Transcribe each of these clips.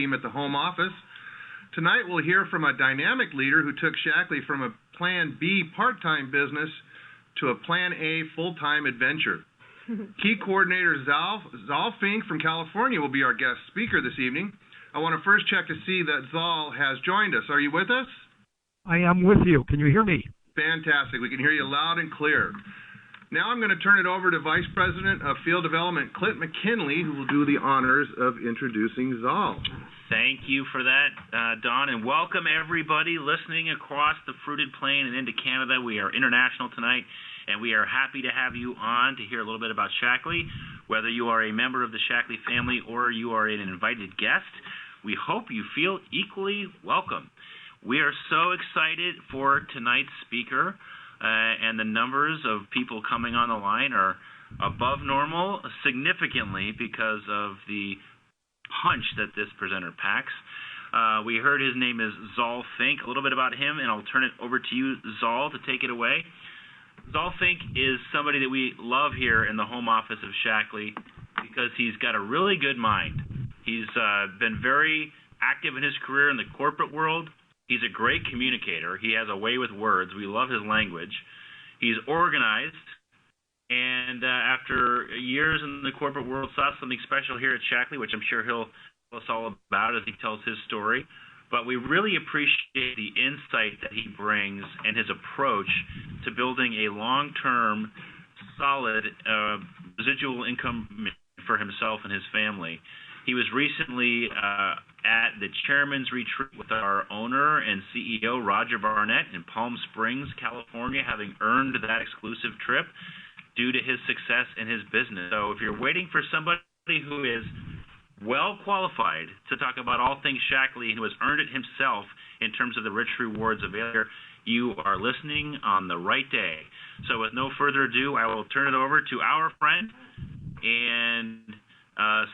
team at the home office. Tonight we'll hear from a dynamic leader who took Shackley from a Plan B part-time business to a Plan A full-time adventure. Key coordinator Zal Fink from California will be our guest speaker this evening. I want to first check to see that Zal has joined us. Are you with us? I am with you. Can you hear me? Fantastic. We can hear you loud and clear. Now I'm going to turn it over to Vice President of Field Development, Clint McKinley, who will do the honors of introducing Zal. Thank you for that, Don, and welcome everybody listening across the Fruited Plain and into Canada. We are international tonight, and we are happy to have you on to hear a little bit about Shackley. Whether you are a member of the Shackley family or you are an invited guest, we hope you feel equally welcome. We are so excited for tonight's speaker, and the numbers of people coming on the line are above normal significantly because of the punch that this presenter packs. We heard his name is Zal Fink. A little bit about him, and I'll turn it over to you, Zal, to take it away. Zal Fink is somebody that we love here in the home office of Shackley because he's got a really good mind. He's been very active in his career in the corporate world. He's a great communicator. He has a way with words. We love his language. He's organized. And after years in the corporate world, saw something special here at Shackley, which I'm sure he'll tell us all about as he tells his story. But we really appreciate the insight that he brings and his approach to building a long-term, solid residual income for himself and his family. He was recently at the Chairman's Retreat with our owner and CEO, Roger Barnett, in Palm Springs, California, having earned that exclusive trip due to his success in his business. So if you're waiting for somebody who is well qualified to talk about all things Shackley and who has earned it himself in terms of the rich rewards available, you are listening on the right day. So with no further ado, I will turn it over to our friend and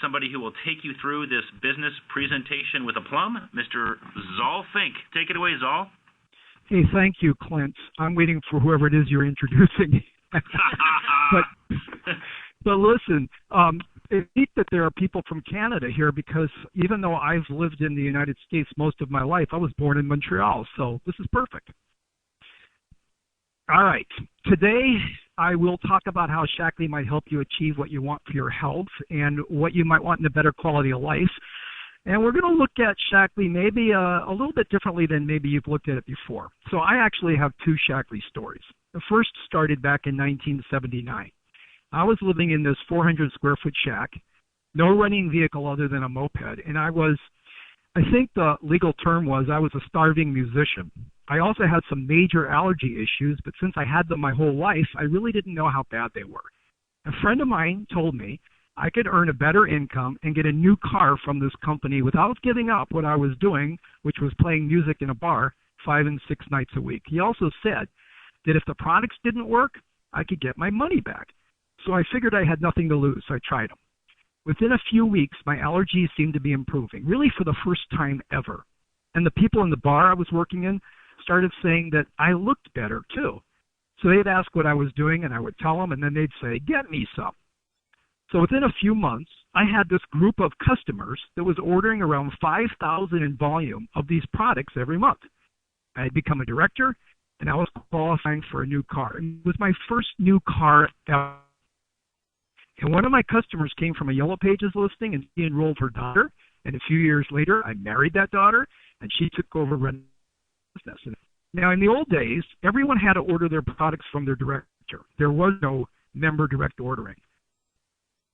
somebody who will take you through this business presentation with aplomb, Mr. Zal Fink. Take it away, Zal. Hey, thank you, Clint. I'm waiting for whoever it is you're introducing. but listen, it's neat that there are people from Canada here because even though I've lived in the United States most of my life, I was born in Montreal, so this is perfect. All right. Today, I will talk about how Shackley might help you achieve what you want for your health and what you might want in a better quality of life. And we're going to look at Shackley maybe a little bit differently than maybe you've looked at it before. So I actually have two Shackley stories. The first started back in 1979. I was living in this 400-square-foot shack, no running vehicle other than a moped, and I think the legal term was I was a starving musician. I also had some major allergy issues, but since I had them my whole life, I really didn't know how bad they were. A friend of mine told me I could earn a better income and get a new car from this company without giving up what I was doing, which was playing music in a bar 5 and 6 nights a week. He also said that if the products didn't work, I could get my money back. So I figured I had nothing to lose, so I tried them. Within a few weeks, my allergies seemed to be improving, really for the first time ever. And the people in the bar I was working in started saying that I looked better too. So they'd ask what I was doing, and I would tell them, and then they'd say, get me some. So within a few months, I had this group of customers that was ordering around 5,000 in volume of these products every month. I had become a director, and I was qualifying for a new car. It was my first new car ever. And one of my customers came from a Yellow Pages listing, and she enrolled her daughter. And a few years later, I married that daughter, and she took over running the business. Now, in the old days, everyone had to order their products from their director. There was no member direct ordering.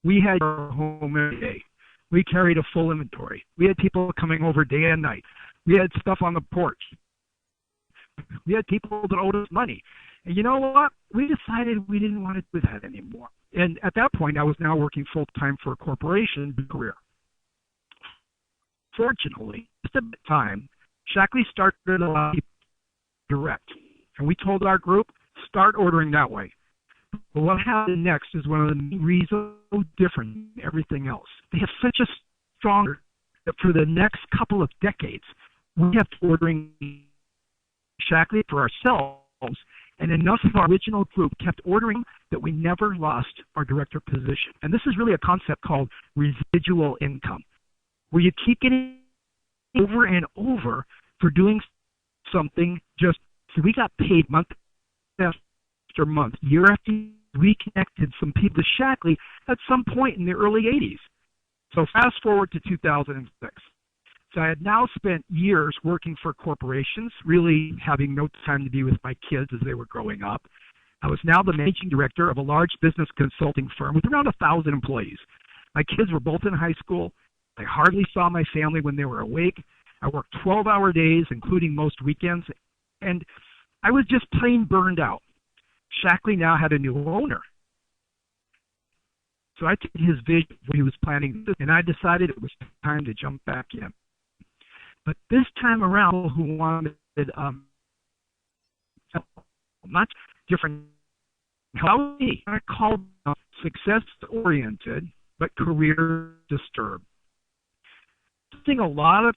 We had our home every day. We carried a full inventory. We had people coming over day and night. We had stuff on the porch. We had people that owed us money. And you know what? We decided we didn't want to do that anymore. And at that point, I was now working full-time for a corporation career. Fortunately, just at the time, Shackley started a lot of people direct. And we told our group, start ordering that way. But what happened next is one of the main reasons so different than everything else. They have such a strong that for the next couple of decades, we have to ordering Shackley for ourselves, and enough of our original group kept ordering that we never lost our director position. And this is really a concept called residual income, where you keep getting over and over for doing something just so we got paid month after month, year after year. We connected some people to Shackley at some point in the early 80s. So fast forward to 2006. So I had now spent years working for corporations, really having no time to be with my kids as they were growing up. I was now the managing director of a large business consulting firm with around 1,000 employees. My kids were both in high school. I hardly saw my family when they were awake. I worked 12-hour days, including most weekends, and I was just plain burned out. Shackley now had a new owner. So I took his vision when he was planning this, and I decided it was time to jump back in. But this time around, who wanted not different, how I called success-oriented but career-disturbed. Doing a lot of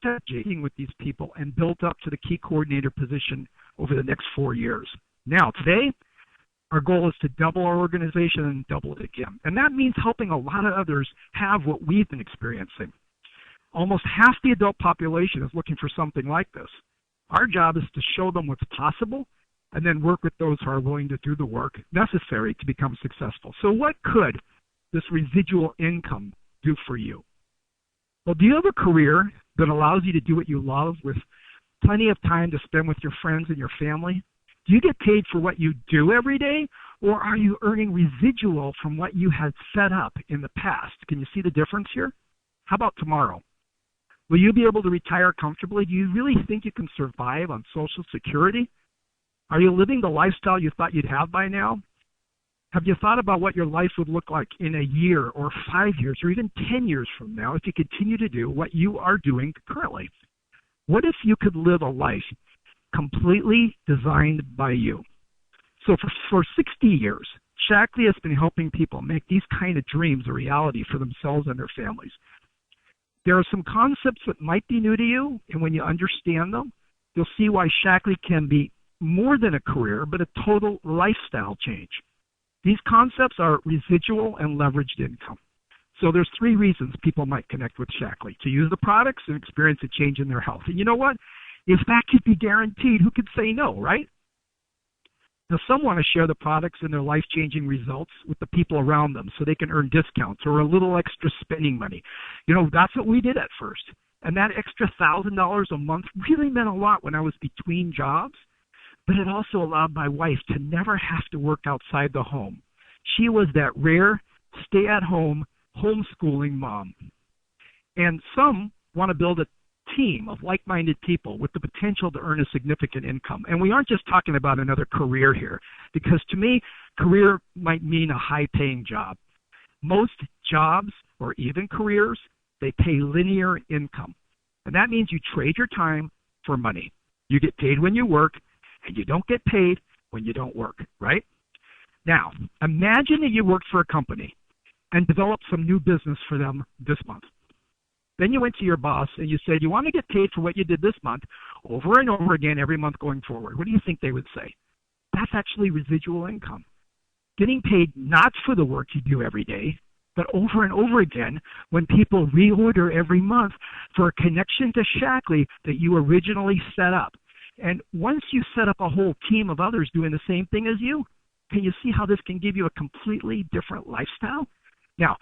strategizing with these people and built up to the key coordinator position over the next 4 years. Now, today, our goal is to double our organization and double it again. And that means helping a lot of others have what we've been experiencing. Almost half the adult population is looking for something like this. Our job is to show them what's possible and then work with those who are willing to do the work necessary to become successful. So what could this residual income do for you? Well, do you have a career that allows you to do what you love with plenty of time to spend with your friends and your family? Do you get paid for what you do every day, or are you earning residual from what you had set up in the past? Can you see the difference here? How about tomorrow? Will you be able to retire comfortably? Do you really think you can survive on Social Security? Are you living the lifestyle you thought you'd have by now? Have you thought about what your life would look like in a year or 5 years or even 10 years from now if you continue to do what you are doing currently? What if you could live a life completely designed by you? So for 60 years, Shackley has been helping people make these kind of dreams a reality for themselves and their families. There are some concepts that might be new to you, and when you understand them, you'll see why Shackley can be more than a career, but a total lifestyle change. These concepts are residual and leveraged income. So there's 3 reasons people might connect with Shackley: to use the products and experience a change in their health. And you know what? If that could be guaranteed, who could say no, right? Now, some want to share the products and their life-changing results with the people around them so they can earn discounts or a little extra spending money. You know, that's what we did at first. And that extra $1,000 a month really meant a lot when I was between jobs, but it also allowed my wife to never have to work outside the home. She was that rare stay-at-home homeschooling mom. And some want to build a team of like-minded people with the potential to earn a significant income. And we aren't just talking about another career here, because to me, career might mean a high-paying job. Most jobs, or even careers, they pay linear income. And that means you trade your time for money. You get paid when you work, and you don't get paid when you don't work, right? Now, imagine that you worked for a company and developed some new business for them this month. Then you went to your boss and you said, you want to get paid for what you did this month over and over again every month going forward. What do you think they would say? That's actually residual income. Getting paid not for the work you do every day, but over and over again when people reorder every month for a connection to Shackley that you originally set up. And once you set up a whole team of others doing the same thing as you, can you see how this can give you a completely different lifestyle? Now,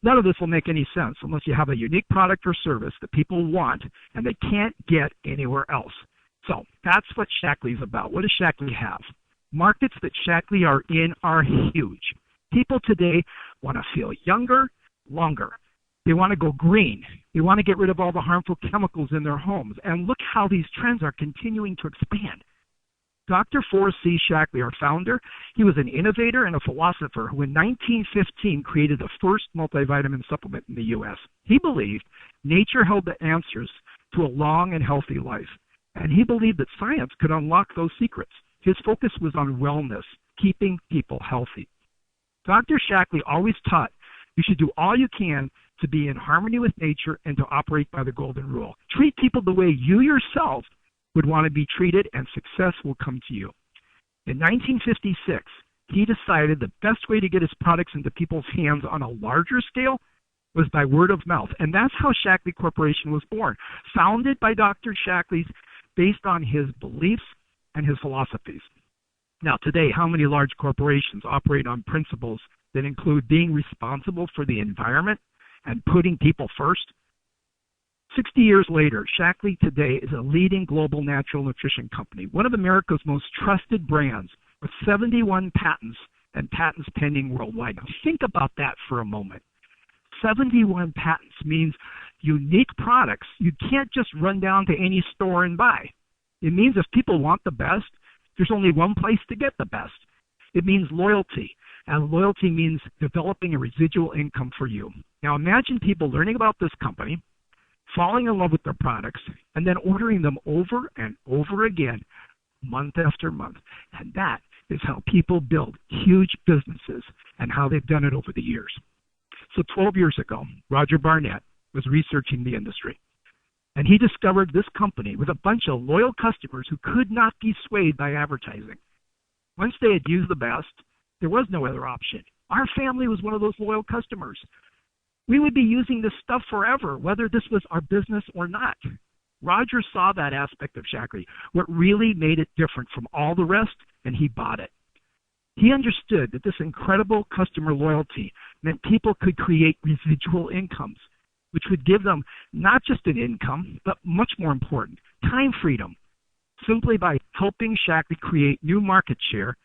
none of this will make any sense unless you have a unique product or service that people want and they can't get anywhere else. So that's what Shackley's about. What does Shackley have? Markets that Shackley are in are huge. People today want to feel younger, longer. They want to go green. They want to get rid of all the harmful chemicals in their homes. And look how these trends are continuing to expand. Dr. Forrest C. Shackley, our founder, he was an innovator and a philosopher who in 1915 created the first multivitamin supplement in the U.S. He believed nature held the answers to a long and healthy life, and he believed that science could unlock those secrets. His focus was on wellness, keeping people healthy. Dr. Shackley always taught you should do all you can to be in harmony with nature and to operate by the golden rule. Treat people the way you yourself would want to be treated, and success will come to you. In 1956, he decided the best way to get his products into people's hands on a larger scale was by word of mouth. And that's how Shaklee Corporation was born, founded by Dr. Shaklee based on his beliefs and his philosophies. Now, today, how many large corporations operate on principles that include being responsible for the environment and putting people first? 60 years later, Shaklee today is a leading global natural nutrition company, one of America's most trusted brands, with 71 patents and patents pending worldwide. Now, think about that for a moment. 71 patents means unique products you can't just run down to any store and buy. It means if people want the best, there's only one place to get the best. It means loyalty, and loyalty means developing a residual income for you. Now imagine people learning about this company, falling in love with their products, and then ordering them over and over again, month after month. And that is how people build huge businesses and how they've done it over the years. So 12 years ago, Roger Barnett was researching the industry, and he discovered this company with a bunch of loyal customers who could not be swayed by advertising. Once they had used the best, there was no other option. Our family was one of those loyal customers. We would be using this stuff forever, whether this was our business or not. Roger saw that aspect of Shaklee, what really made it different from all the rest, and he bought it. He understood that this incredible customer loyalty meant people could create residual incomes, which would give them not just an income, but much more important, time freedom, simply by helping Shaklee create new market share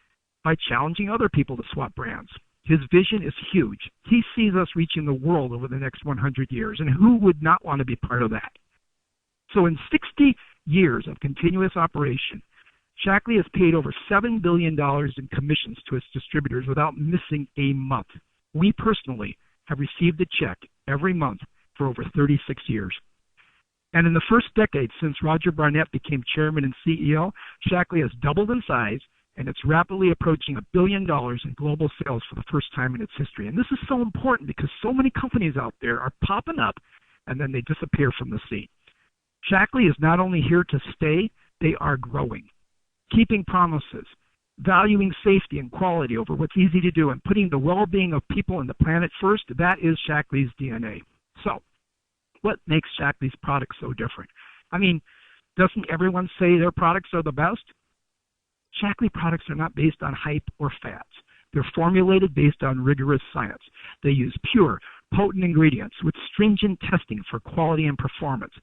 by challenging other people to swap brands. His vision is huge. He sees us reaching the world over the next 100 years, and who would not want to be part of that? So in 60 years of continuous operation, Shaklee has paid over $7 billion in commissions to its distributors without missing a month. We personally have received a check every month for over 36 years. And in the first decade since Roger Barnett became chairman and CEO, Shaklee has doubled in size, and it's rapidly approaching $1 billion in global sales for the first time in its history. And this is so important because so many companies out there are popping up, and then they disappear from the scene. Shaklee is not only here to stay, they are growing, keeping promises, valuing safety and quality over what's easy to do, and putting the well-being of people and the planet first. That is Shaklee's DNA. So, what makes Shaklee's products so different? I mean, doesn't everyone say their products are the best? Shaklee products are not based on hype or fads. They're formulated based on rigorous science. They use pure, potent ingredients with stringent testing for quality and performance.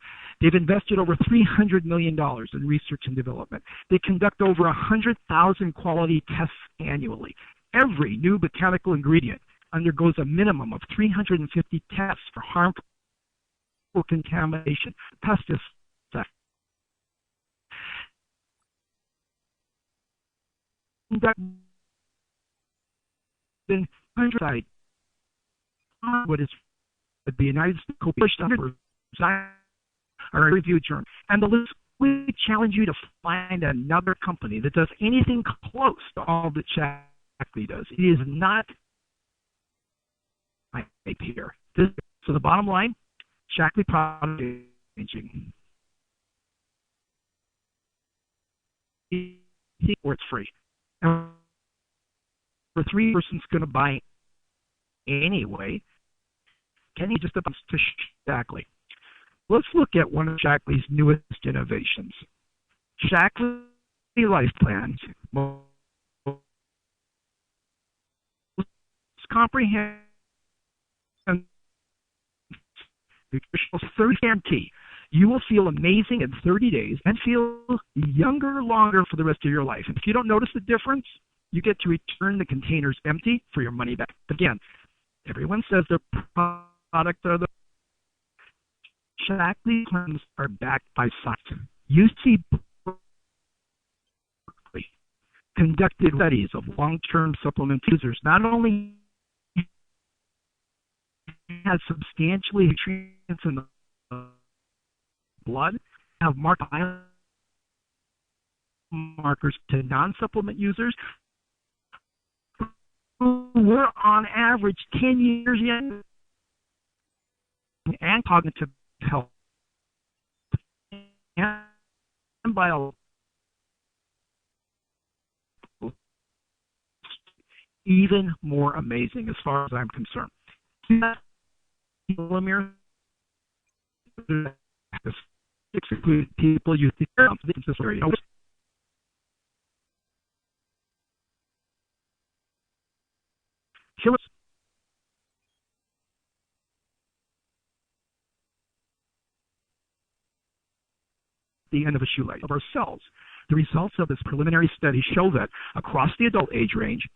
They've invested over $300 million in research and development. They conduct over 100,000 quality tests annually. Every new botanical ingredient undergoes a minimum of 350 tests for harmful contamination, pesticides, what is the United States published under our review journal, and the list. We challenge you to find another company that does anything close to all that Shaklee does. It is not here. So the bottom line, Shaklee product is changing. Or it's free. And for 3 persons going to buy anyway, can you just about to Shaklee? Let's look at one of Shaklee's newest innovations. Shaklee Life Plan. Comprehensive nutritional 30 guarantee. You will feel amazing in 30 days and feel younger longer for the rest of your life. And if you don't notice the difference, you get to return the containers empty for your money back. Again, everyone says their products are the Shaklee claims are backed by science. UC Berkeley conducted studies of long-term supplement users. Not only had substantially nutrients in the blood, have marked biomarkers to non-supplement users who were on average 10 years younger, and cognitive health and biology even more amazing as far as I'm concerned. telomere. Include people use the area. The end of a shoelace of our cells. The results of this preliminary study show that across the adult age range,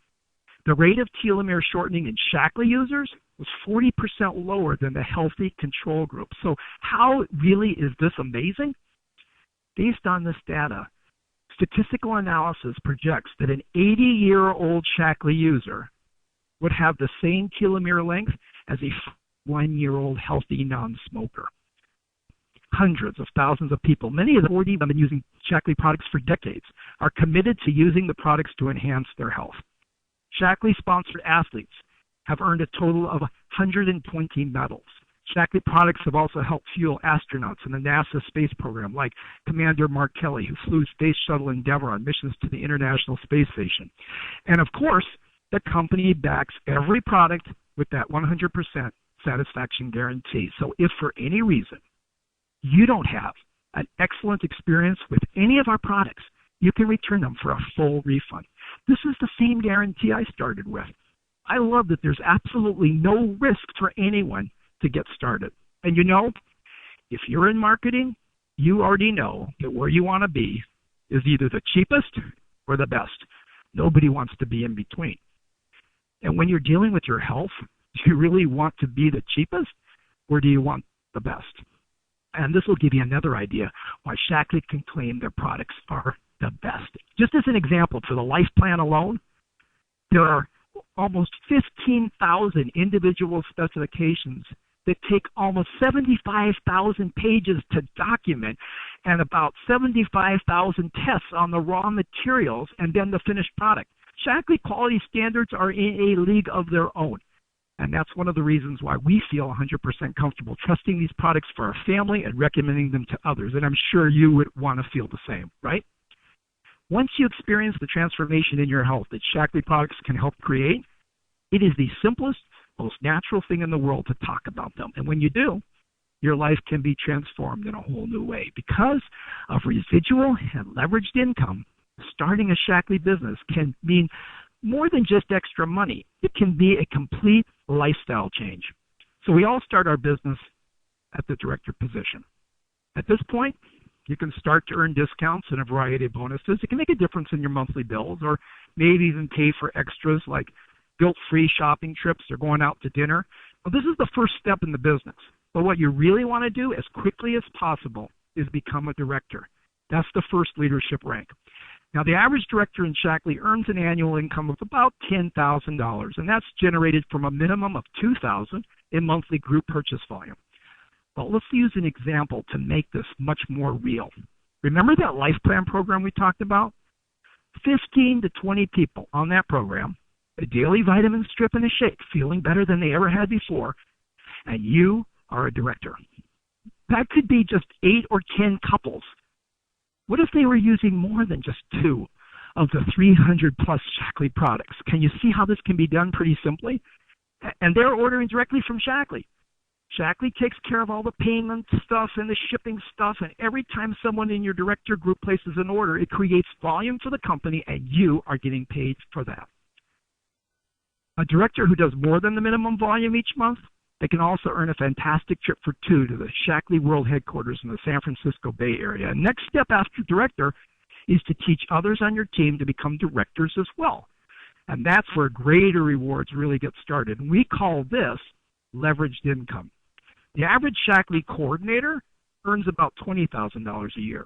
the rate of telomere shortening in Shaklee users was 40% lower than the healthy control group. So how really is this amazing? Based on this data, statistical analysis projects that an 80-year-old Shaklee user would have the same telomere length as a 1-year-old healthy non-smoker. Hundreds of thousands of people, many of them already have been using Shaklee products for decades, are committed to using the products to enhance their health. Shaklee-sponsored athletes have earned a total of 120 medals. Shaklee products have also helped fuel astronauts in the NASA space program, like Commander Mark Kelly, who flew Space Shuttle Endeavour on missions to the International Space Station. And of course, the company backs every product with that 100% satisfaction guarantee. So if for any reason you don't have an excellent experience with any of our products, you can return them for a full refund. This is the same guarantee I started with. I love that there's absolutely no risk for anyone to get started. And you know, if you're in marketing, you already know that where you want to be is either the cheapest or the best. Nobody wants to be in between. And when you're dealing with your health, do you really want to be the cheapest or do you want the best? And this will give you another idea why Shaklee can claim their products are the best. Just as an example, for the life plan alone, there are almost 15,000 individual specifications that take almost 75,000 pages to document and about 75,000 tests on the raw materials and then the finished product. Shaklee quality standards are in a league of their own. And that's one of the reasons why we feel 100% comfortable trusting these products for our family and recommending them to others. And I'm sure you would want to feel the same, right? Once you experience the transformation in your health that Shaklee products can help create, it is the simplest, most natural thing in the world to talk about them. And when you do, your life can be transformed in a whole new way. Because of residual and leveraged income, starting a Shaklee business can mean more than just extra money. It can be a complete lifestyle change. So we all start our business at the director position. At this point, you can start to earn discounts and a variety of bonuses. It can make a difference in your monthly bills or maybe even pay for extras like guilt-free shopping trips or going out to dinner. Well, this is the first step in the business. But what you really want to do as quickly as possible is become a director. That's the first leadership rank. Now, the average director in Shaklee earns an annual income of about $10,000, and that's generated from a minimum of $2,000 in monthly group purchase volume. But let's use an example to make this much more real. Remember that life plan program we talked about? 15 to 20 people on that program, a daily vitamin strip and a shake, feeling better than they ever had before, and you are a director. That could be just 8 or 10 couples. What if they were using more than just 2 of the 300-plus Shaklee products? Can you see how this can be done pretty simply? And they're ordering directly from Shaklee. Shaklee takes care of all the payment stuff and the shipping stuff, and every time someone in your director group places an order, it creates volume for the company, and you are getting paid for that. A director who does more than the minimum volume each month, they can also earn a fantastic trip for 2 to the Shaklee World Headquarters in the San Francisco Bay Area. And next step after director is to teach others on your team to become directors as well. And that's where greater rewards really get started. And we call this leveraged income. The average Shaklee coordinator earns about $20,000 a year.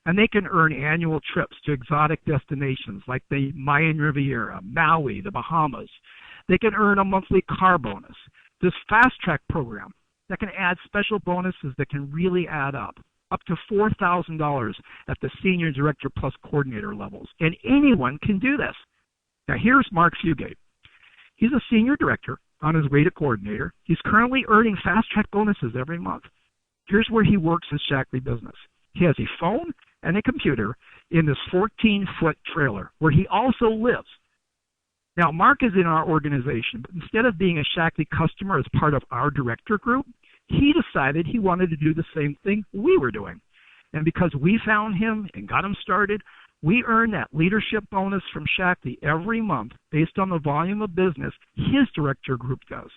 And they can earn annual trips to exotic destinations like the Mayan Riviera, Maui, the Bahamas. They can earn a monthly car bonus. This fast track program that can add special bonuses that can really add up to $4,000 at the senior director plus coordinator levels. And anyone can do this. Now here's Mark Fugate. He's a senior director on his way to coordinator. He's currently earning fast track bonuses every month. Here's where he works his Shaklee business. He has a phone and a computer in this 14-foot trailer where he also lives. Now, Mark is in our organization, but instead of being a Shackley customer as part of our director group, he decided he wanted to do the same thing we were doing. And because we found him and got him started, we earn that leadership bonus from Shackley every month based on the volume of business his director group does.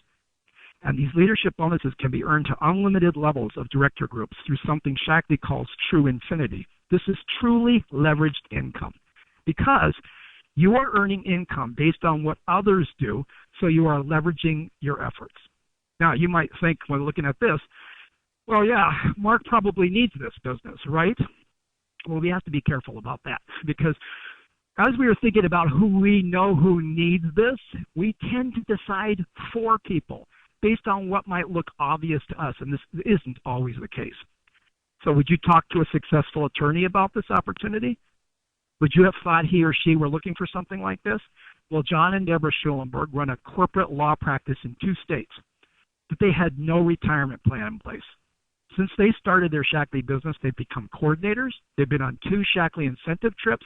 And these leadership bonuses can be earned to unlimited levels of director groups through something Shackley calls true infinity. This is truly leveraged income because you are earning income based on what others do, so you are leveraging your efforts. Now, you might think when looking at this, well, yeah, Mark probably needs this business, right? Well, we have to be careful about that because as we are thinking about who we know who needs this, we tend to decide for people based on what might look obvious to us, and this isn't always the case. So would you talk to a successful attorney about this opportunity? Would you have thought he or she were looking for something like this? Well, John and Deborah Schulenberg run a corporate law practice in 2 states, but they had no retirement plan in place. Since they started their Shackley business, they've become coordinators. They've been on 2 Shackley incentive trips.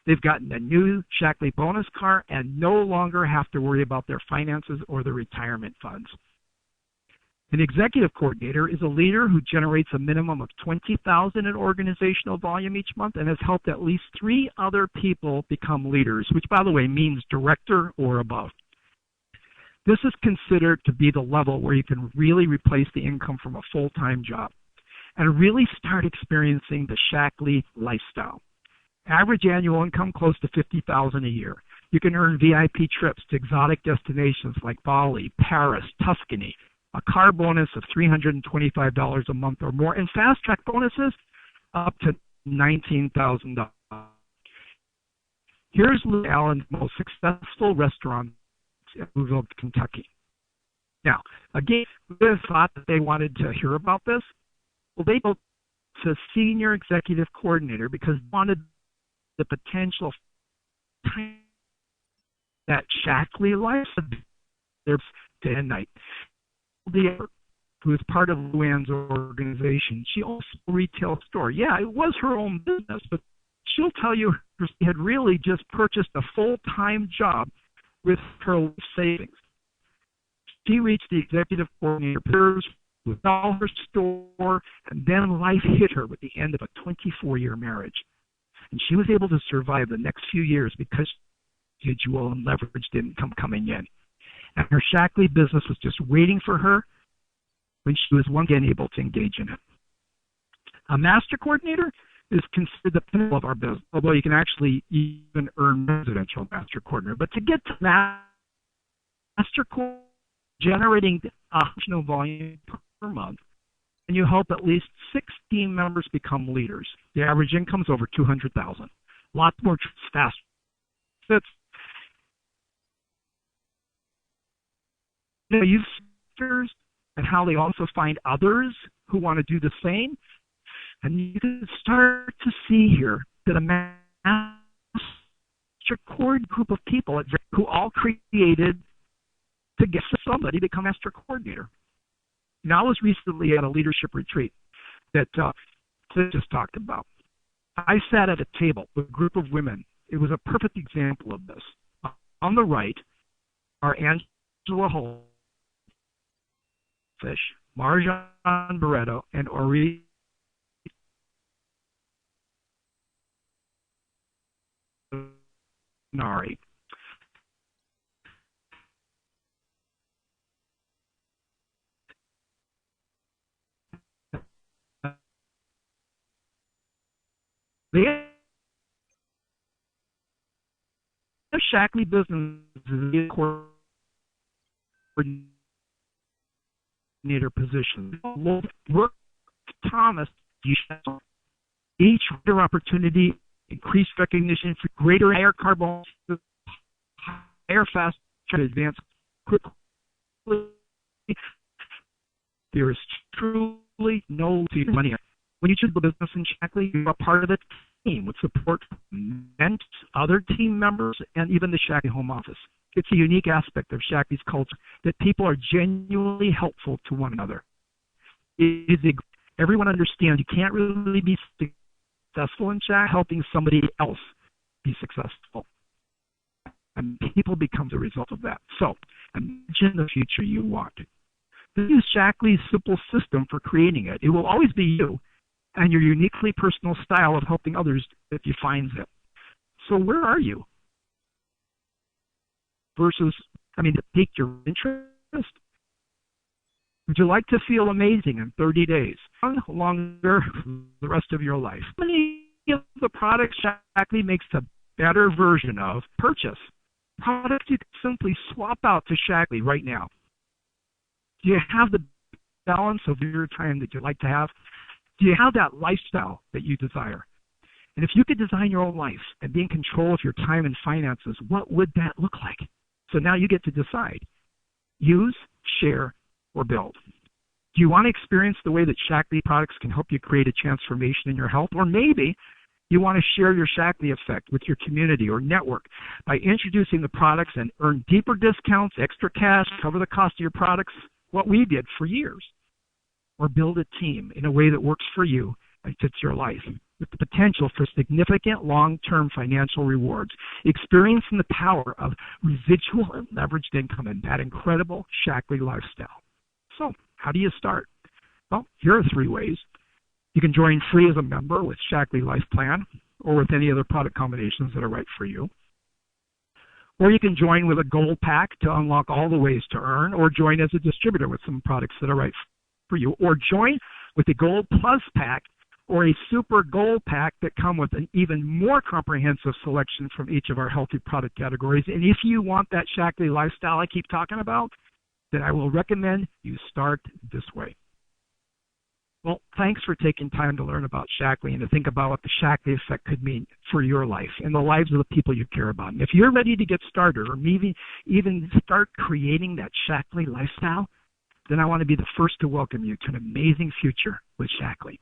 They've gotten a new Shackley bonus car and no longer have to worry about their finances or their retirement funds. An executive coordinator is a leader who generates a minimum of $20,000 in organizational volume each month and has helped at least 3 other people become leaders, which, by the way, means director or above. This is considered to be the level where you can really replace the income from a full-time job and really start experiencing the Shackley lifestyle. Average annual income close to $50,000 a year. You can earn VIP trips to exotic destinations like Bali, Paris, Tuscany, a car bonus of $325 a month or more, and fast-track bonuses up to $19,000. Here's Lou Allen's most successful restaurant in Louisville, Kentucky. Now, again, we have thought that they wanted to hear about this. Well, they built a senior executive coordinator because they wanted the potential that Shackley life their day and night. Who is part of Luann's organization, she owns a retail store. Yeah, it was her own business, but she'll tell you she had really just purchased a full-time job with her savings. She reached the executive coordinator with all her store, and then life hit her with the end of a 24-year marriage. And she was able to survive the next few years because residual and leveraged income coming in. And her Shackley business was just waiting for her when she was once again able to engage in it. A master coordinator is considered the pinnacle of our business, although you can actually even earn residential master coordinator. But to get to master coordinator, generating optional volume per month, and you help at least 16 members become leaders. The average income is over $200,000. Lots more fast. That's users and how they also find others who want to do the same. And you can start to see here that a master cord group of people who all created to get somebody to become master coordinator. Now, I was recently at a leadership retreat that Cliff just talked about. I sat at a table with a group of women. It was a perfect example of this. On the right are Angela Holt, Fish, Marjan Barreto, and Ori Nari. They have Shackley business coordinator position. Work Thomas, each greater opportunity, increased recognition for greater higher carbon, higher fast to advance quickly. There is truly no money. When you choose the business in Shackley, you're a part of the team with support from other team members and even the Shackley home office. It's a unique aspect of Shackley's culture that people are genuinely helpful to one another. Everyone understands you can't really be successful in Shackley helping somebody else be successful. and people become the result of that. So imagine the future you want. This is Shaklee's simple system for creating it. It will always be you and your uniquely personal style of helping others that defines it. So where are you? To pique your interest? Would you like to feel amazing in 30 days? Longer the rest of your life? How many of the products Shaklee makes a better version of purchase? Products you can simply swap out to Shaklee right now. Do you have the balance of your time that you'd like to have? Do you have that lifestyle that you desire? And if you could design your own life and be in control of your time and finances, what would that look like? So now you get to decide. Use, share, or build. Do you want to experience the way that Shaklee products can help you create a transformation in your health? Or maybe you want to share your Shaklee effect with your community or network by introducing the products and earn deeper discounts, extra cash, cover the cost of your products, what we did for years. Or build a team in a way that works for you and fits your life, with the potential for significant long-term financial rewards, experiencing the power of residual and leveraged income in that incredible Shaklee lifestyle. So, how do you start? Well, here are 3 ways. You can join free as a member with Shaklee Life Plan or with any other product combinations that are right for you. Or you can join with a gold pack to unlock all the ways to earn, or join as a distributor with some products that are right for you, or join with the Gold Plus pack or a Super Gold pack that come with an even more comprehensive selection from each of our healthy product categories. And if you want that Shaklee lifestyle I keep talking about, then I will recommend you start this way. Well, thanks for taking time to learn about Shaklee and to think about what the Shaklee effect could mean for your life and the lives of the people you care about. And if you're ready to get started or maybe even start creating that Shaklee lifestyle, then I want to be the first to welcome you to an amazing future with Shaklee.